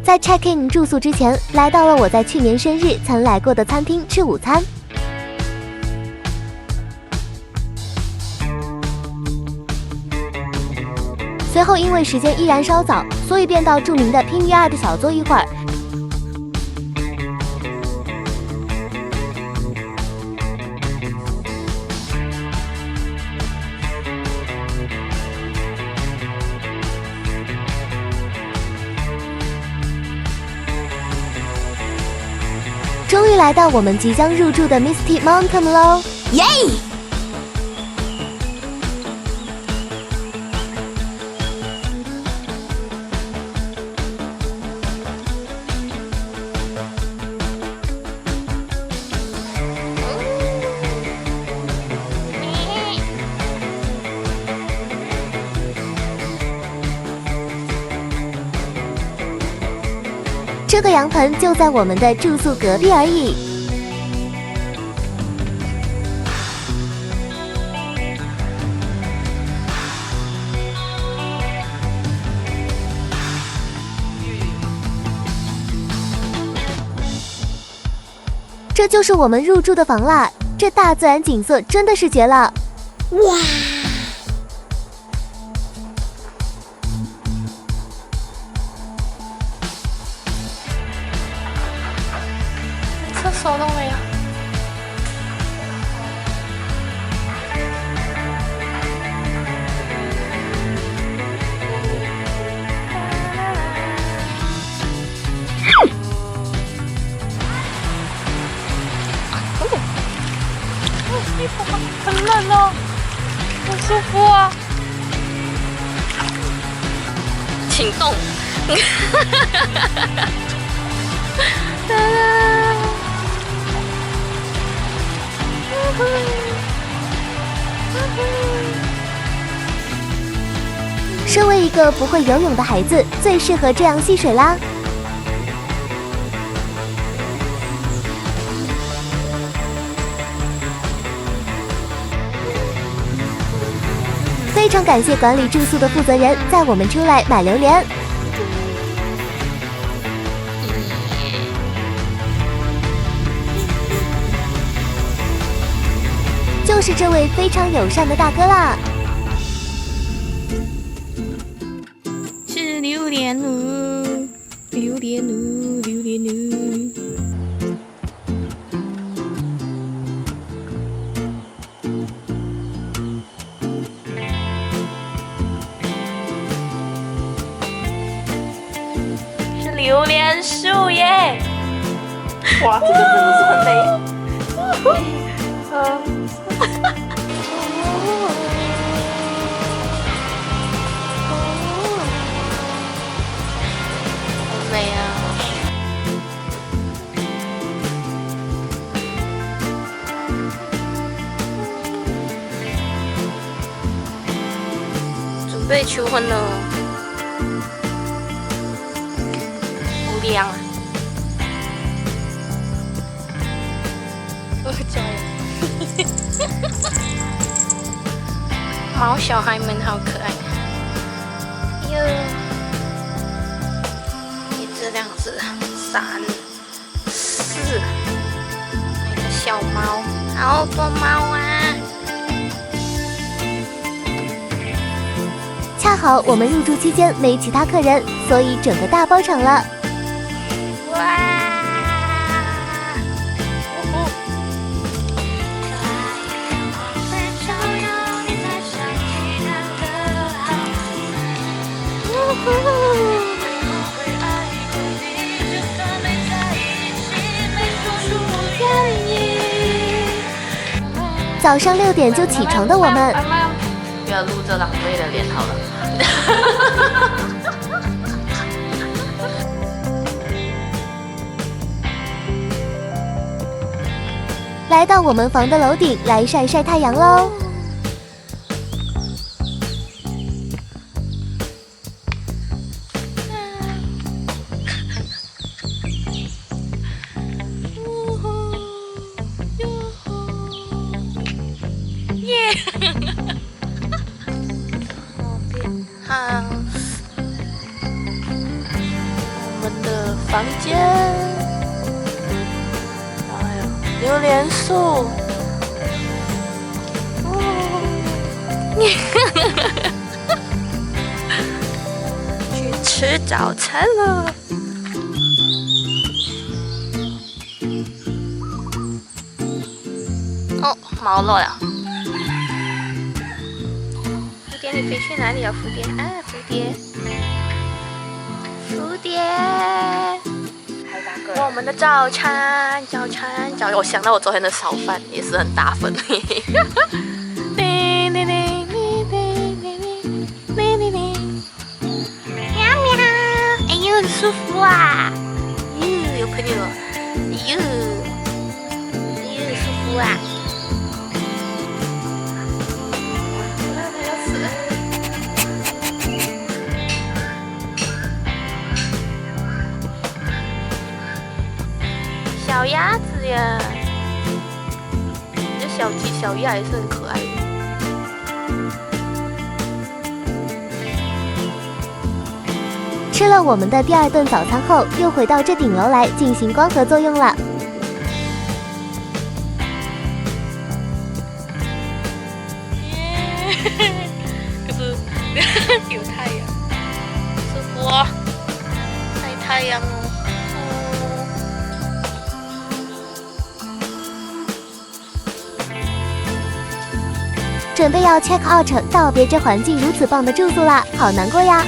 在 check in 住宿之前，来到了我在去年生日曾来过的餐厅吃午餐。随后因为时间依然稍早，所以便到著名的 PVR 的小坐一会儿。终于来到我们即将入住的 Misty Mountain 喽！耶！这个羊盆就在我们的住宿隔壁而已。这就是我们入住的房啦，这大自然景色真的是绝了！哇！厕所都没有。衣服很冷哦，很舒服啊，请动。身为一个不会游泳的孩子，最适合这样戏水啦。非常感谢管理住宿的负责人载我们出来买榴莲。就是这位非常友善的大哥啦。是榴莲哦，榴莲哦，榴莲哦。是榴莲树耶！哇，这个真的是很美。好美啊！准备求婚了，好亮啊！我加油！毛小孩们好可爱哟！一只、两只、三、四，还有个小猫，好多猫啊！恰好我们入住期间没其他客人，所以整个大包场了。哇！早上6点就起床的我们，不要录这狼狈的脸好了。来到我们房的楼顶来晒晒太阳喽。House，我们的房间。哎呦，榴莲树。去吃早餐了。哦，毛落了。蝴蝶，你飞去哪里了？蝴蝶啊，蝴蝶，蝴蝶。我们的早餐，我想到我昨天的烧饭也是很大份。喵喵，哎呦，很舒服啊！哟，有朋友了，哟，舒服啊！要死了！小鸭子呀，这小鸡、小鸭也是很可爱的。吃了我们的第2顿早餐后，又回到这顶楼来进行光合作用了。可是有太阳，舒服哦，晒太阳哦。准备要 check out 道别这环境如此棒的住宿啦，好难过呀！